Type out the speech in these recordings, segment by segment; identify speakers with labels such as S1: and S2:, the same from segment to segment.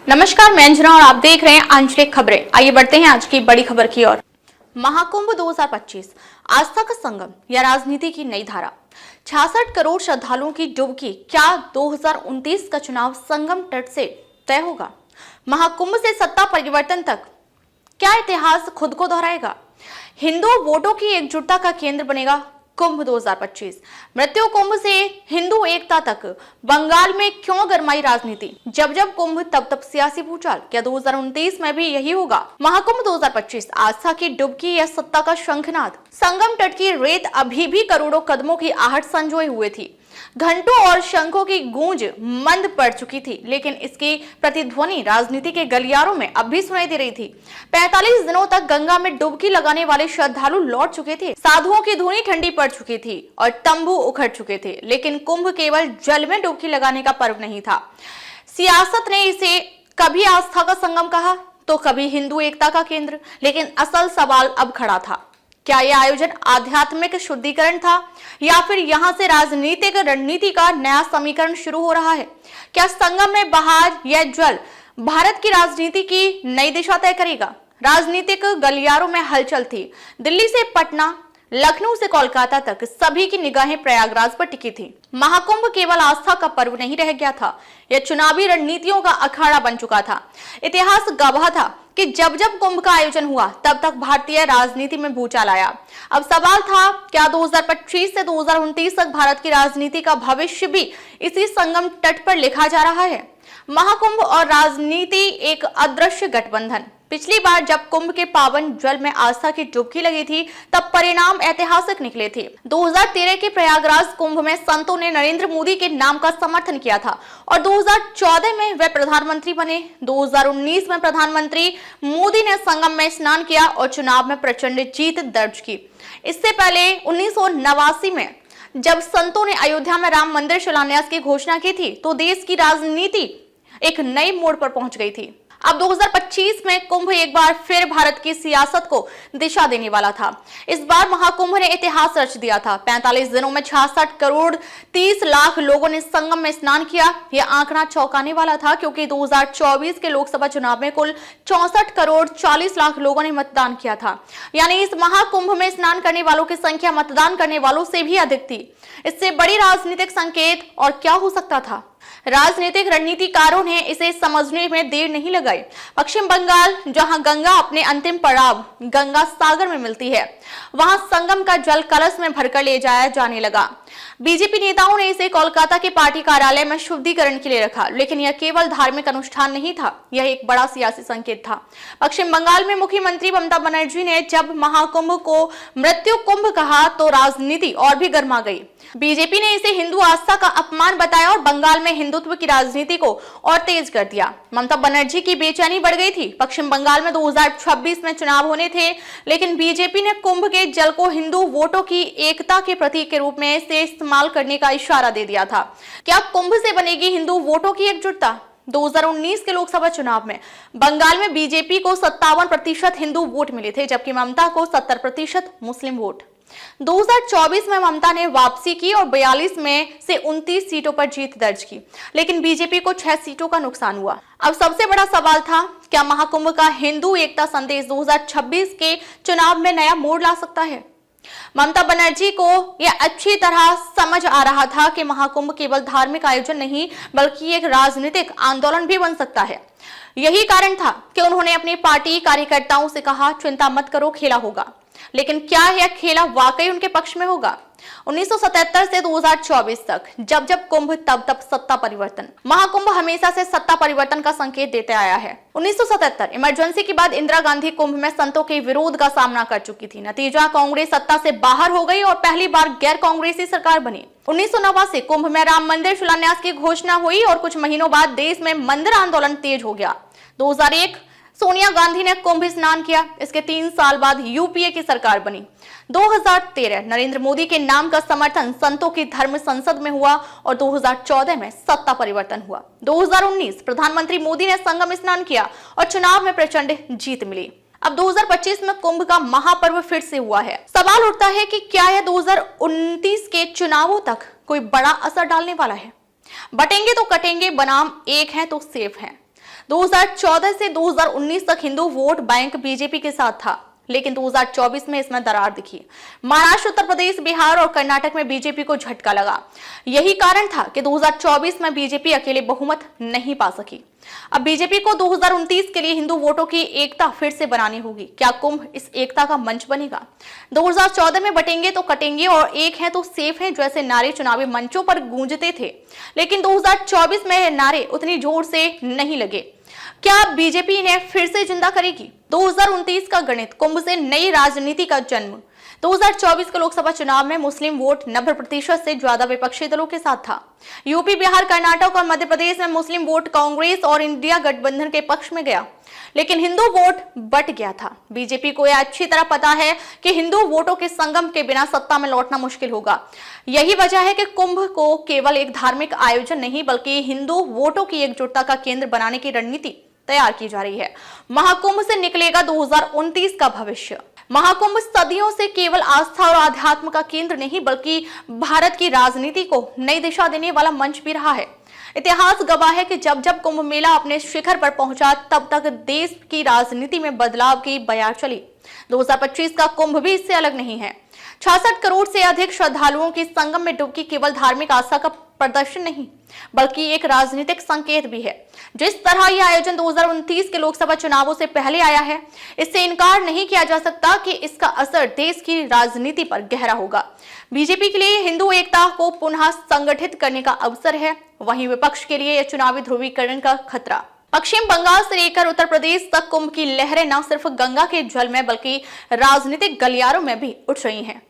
S1: नमस्कार, मैं अंजना और आप देख रहे हैं आंचलिक खबरें। आइए बढ़ते हैं आज की बड़ी खबर की ओर। महाकुंभ 2025 आस्था का संगम या राजनीति की नई धारा। 66 करोड़ श्रद्धालुओं की डुबकी, क्या 2029 का चुनाव संगम तट से तय होगा? महाकुंभ से सत्ता परिवर्तन तक क्या इतिहास खुद को दोहराएगा? हिंदू वोटों की एकजुटता का केंद्र बनेगा कुंभ 2025। मृत्यु कुंभ से हिंदू एकता तक बंगाल में क्यों गरमाई राजनीति? जब जब कुंभ तब तब सियासी भूचाल। क्या 2029 में भी यही होगा? महाकुंभ 2025 आस्था की डुबकी या सत्ता का शंखनाद? संगम तट की रेत अभी भी करोड़ों कदमों की आहट संजोए हुए थी। घंटों और शंखों की गूंज मंद पड़ चुकी थी, लेकिन इसकी प्रतिध्वनि राजनीति के गलियारों में अब भी सुनाई दे रही थी। 45 दिनों तक गंगा में डुबकी लगाने वाले श्रद्धालु लौट चुके थे, साधुओं की धुनी ठंडी पड़ चुकी थी और तंबू उखड़ चुके थे। लेकिन कुंभ केवल जल में डुबकी लगाने का पर्व नहीं था। सियासत ने इसे कभी आस्था का संगम कहा तो कभी हिंदू एकता का केंद्र। लेकिन असल सवाल अब खड़ा था, क्या यह आयोजन आध्यात्मिक शुद्धिकरण था या फिर यहां से राजनीतिक रणनीति का नया समीकरण शुरू हो रहा है? क्या संगम में बहार या जल भारत की राजनीति की नई दिशा तय करेगा? राजनीतिक गलियारों में हलचल थी। दिल्ली से पटना, लखनऊ से कोलकाता तक सभी की निगाहें प्रयागराज पर टिकी थी। महाकुंभ केवल आस्था का पर्व नहीं रह गया था, यह चुनावी रणनीतियों का अखाड़ा बन चुका था। इतिहास गवाह था कि जब जब कुंभ का आयोजन हुआ तब तक भारतीय राजनीति में भूचाल आया। अब सवाल था, क्या 2025 से 2029 तक भारत की राजनीति का भविष्य भी इसी संगम तट पर लिखा जा रहा है? महाकुंभ और राजनीति एक अदृश्य गठबंधन। पिछली बार जब कुंभ के पावन जल में आस्था की डुबकी लगी थी तब परिणाम ऐतिहासिक निकले थे। 2013 के प्रयागराज कुंभ में संतों ने नरेंद्र मोदी के नाम का समर्थन किया था और 2014 में वे प्रधानमंत्री बने। 2019 में प्रधानमंत्री मोदी ने संगम में स्नान किया और चुनाव में प्रचंड जीत दर्ज की। इससे पहले 1989 में जब संतों ने अयोध्या में राम मंदिर शिलान्यास की घोषणा की थी तो देश की राजनीति एक नई मोड़ पर पहुंच गई थी। अब 2025 में कुंभ एक बार फिर भारत की सियासत को दिशा देने वाला था। इस बार महाकुंभ ने इतिहास रच दिया था। 45 दिनों में 66 करोड़ 30 लाख लोगों ने संगम में स्नान किया। यह आंकड़ा चौंकाने वाला था क्योंकि 2024 के लोकसभा चुनाव में कुल 64 करोड़ 40 लाख लोगों ने मतदान किया था। यानी इस महाकुंभ में स्नान करने वालों की संख्या मतदान करने वालों से भी अधिक थी। इससे बड़ी राजनीतिक संकेत और क्या हो सकता था? राजनीतिक रणनीतिकारों ने इसे समझने में देर नहीं लगाई। पश्चिम बंगाल, जहां गंगा अपने अंतिम पड़ाव गंगा सागर में मिलती है, वहां संगम का जल कलश में भरकर ले जाया जाने लगा। बीजेपी नेताओं ने इसे कोलकाता के पार्टी कार्यालय में शुद्धिकरण के लिए रखा, लेकिन यह केवल धार्मिक अनुष्ठान नहीं था, यह एक बड़ा सियासी संकेत था। पश्चिम बंगाल में मुख्यमंत्री ममता बनर्जी ने जब महाकुंभ को मृत्यु कुंभ कहा तो राजनीति और भी गर्मा गई। बीजेपी ने इसे हिंदू आस्था का अपमान बताया और बंगाल में हिंदुत्व की राजनीति को और तेज कर दिया। ममता बनर्जी की बेचैनी बढ़ गई थी। पश्चिम बंगाल में 2026 में चुनाव होने थे, लेकिन बीजेपी ने कुंभ के जल को हिंदू वोटों की एकता के प्रतीक के रूप में से इस्तेमाल करने का इशारा दे दिया था। क्या कुंभ से बनेगी हिंदू वोटों की एकजुटता? 2019 के लोकसभा चुनाव में बंगाल में बीजेपी को 57% हिंदू वोट मिले थे, जबकि ममता को 70% मुस्लिम वोट। 2024 में ममता ने वापसी की और 42 में से 29 सीटों पर जीत दर्ज की, लेकिन बीजेपी को 6 सीटों का नुकसान हुआ। अब सबसे बड़ा सवाल था, क्या महाकुंभ का हिंदू एकता संदेश 2026 के चुनाव में नया मोड़ ला सकता है? ममता बनर्जी को यह अच्छी तरह समझ आ रहा था कि महाकुंभ केवल धार्मिक आयोजन नहीं बल्कि एक राजनीतिक आंदोलन भी बन सकता है। यही कारण था कि उन्होंने अपनी पार्टी कार्यकर्ताओं से कहा, चिंता मत करो, खेला होगा। लेकिन क्या यह खेला वाकई उनके पक्ष में होगा? 1977 से 2024 तक जब जब कुंभ तब तब सत्ता परिवर्तन। महाकुंभ हमेशा से सत्ता परिवर्तन का संकेत देते आया है। 1977 इमरजेंसी के बाद इंदिरा गांधी कुंभ में संतों के विरोध का सामना कर चुकी थी। नतीजा, कांग्रेस सत्ता से बाहर हो गई और पहली बार गैर कांग्रेसी सरकार बनी। 1989 कुंभ में राम मंदिर शिलान्यास की घोषणा हुई और कुछ महीनों बाद देश में मंदिर आंदोलन तेज हो गया। 2001 सोनिया गांधी ने कुंभ स्नान किया। इसके 3 साल बाद यूपीए की सरकार बनी। 2013 नरेंद्र मोदी के नाम का समर्थन संतों की धर्म संसद में हुआ और 2014 में सत्ता परिवर्तन हुआ। 2019 प्रधानमंत्री मोदी ने संगम स्नान किया और चुनाव में प्रचंड जीत मिली। अब 2025 में कुंभ का महापर्व फिर से हुआ है। सवाल उठता है कि क्या यह 2029 के चुनावों तक कोई बड़ा असर डालने वाला है? बटेंगे तो कटेंगे बनाम एक है तो सेफ है। 2014 से 2019 तक हिंदू वोट बैंक बीजेपी के साथ था, लेकिन 2024 में इसमें दरार दिखी। महाराष्ट्र, उत्तर प्रदेश, बिहार और कर्नाटक में बीजेपी को झटका लगा। यही कारण था कि 2024 में बीजेपी अकेले बहुमत नहीं पा सकी। अब बीजेपी को 2029 के लिए हिंदू वोटों की एकता फिर से बनानी होगी। क्या कुंभ इस एकता का मंच बनेगा? 2014 में बटेंगे तो कटेंगे और एक है तो सेफ है जैसे नारे चुनावी मंचों पर गूंजते थे, लेकिन 2024 में नारे उतनी जोर से नहीं लगे। क्या बीजेपी इन्हें फिर से जिंदा करेगी? 2029 का गणित, कुंभ से नई राजनीति का जन्म। 2024 के लोकसभा चुनाव में मुस्लिम वोट 90% से ज्यादा विपक्षी दलों के साथ था। यूपी, बिहार, कर्नाटक और मध्य प्रदेश में मुस्लिम वोट कांग्रेस और इंडिया गठबंधन के पक्ष में गया, लेकिन हिंदू वोट बट गया था। बीजेपी को यह अच्छी तरह पता है कि हिंदू वोटों के संगम के बिना सत्ता में लौटना मुश्किल होगा। यही वजह है कि कुंभ को केवल एक धार्मिक आयोजन नहीं बल्कि हिंदू वोटों की एकजुटता का केंद्र बनाने की रणनीति तैयार की जा रही है। महाकुंभ से निकलेगा 2029 का भविष्य। महाकुंभ सदियों से केवल आस्था और आध्यात्म का केंद्र नहीं बल्कि भारत की राजनीति को नई दिशा देने वाला मंच भी रहा है। इतिहास गवाह है कि जब जब कुंभ मेला अपने शिखर पर पहुंचा तब तक देश की राजनीति में बदलाव की बयार चली। 2025 का कुंभ भी इससे अलग नहीं है। 66 करोड़ से अधिक श्रद्धालुओं की संगम में डुबकी केवल धार्मिक आस्था का प्रदर्शन नहीं बल्कि एक राजनीतिक संकेत भी है। जिस तरह यह आयोजन 2029 के लोकसभा चुनावों से पहले आया है, इससे इनकार नहीं किया जा सकता कि इसका असर देश की राजनीति पर गहरा होगा। बीजेपी के लिए हिंदू एकता को पुनः संगठित करने का अवसर है, वहीं विपक्ष के लिए यह चुनावी ध्रुवीकरण का खतरा। पश्चिम बंगाल से लेकर उत्तर प्रदेश तक कुंभ की लहरें न सिर्फ गंगा के जल में बल्कि राजनीतिक गलियारों में भी उठ रही हैं।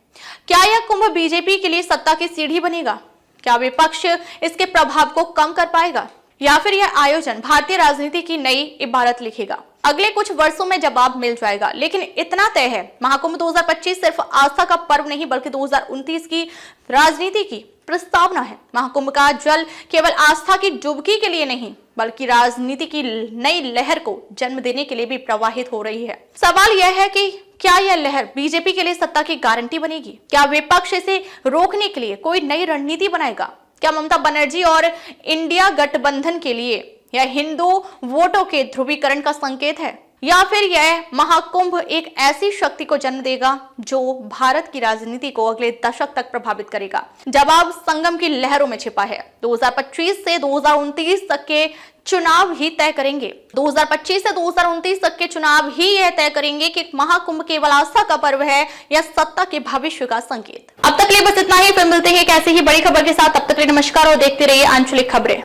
S1: क्या यह कुंभ बीजेपी के लिए सत्ता की सीढ़ी बनेगा? क्या विपक्ष इसके प्रभाव को कम कर पाएगा या फिर यह आयोजन भारतीय राजनीति की नई इबारत लिखेगा? अगले कुछ वर्षों में जवाब मिल जाएगा, लेकिन इतना तय है, महाकुंभ 2025 सिर्फ आस्था का पर्व नहीं बल्कि 2029 की राजनीति की प्रस्तावना है। महाकुंभ का जल केवल आस्था की डुबकी के लिए नहीं बल्कि राजनीति की नई लहर को जन्म देने के लिए भी प्रवाहित हो रही है। सवाल यह है कि क्या यह लहर बीजेपी के लिए सत्ता की गारंटी बनेगी? क्या विपक्ष इसे रोकने के लिए कोई नई रणनीति बनाएगा? क्या ममता बनर्जी और इंडिया गठबंधन के लिए यह हिंदू वोटों के ध्रुवीकरण का संकेत है या फिर यह महाकुंभ एक ऐसी शक्ति को जन्म देगा जो भारत की राजनीति को अगले दशक तक प्रभावित करेगा? जवाब संगम की लहरों में छिपा है। 2025 से 2029 तक के चुनाव ही तय करेंगे। 2025 से 2029 तक के चुनाव ही यह तय करेंगे कि महाकुंभ केवल आस्था का पर्व है या सत्ता के भविष्य का संकेत। अब तक के लिए बस इतना ही। फिर मिलते हैं एक ऐसी ही बड़ी खबर के साथ। तब तक के लिए नमस्कार और देखते रहिए आंचलिक खबरें।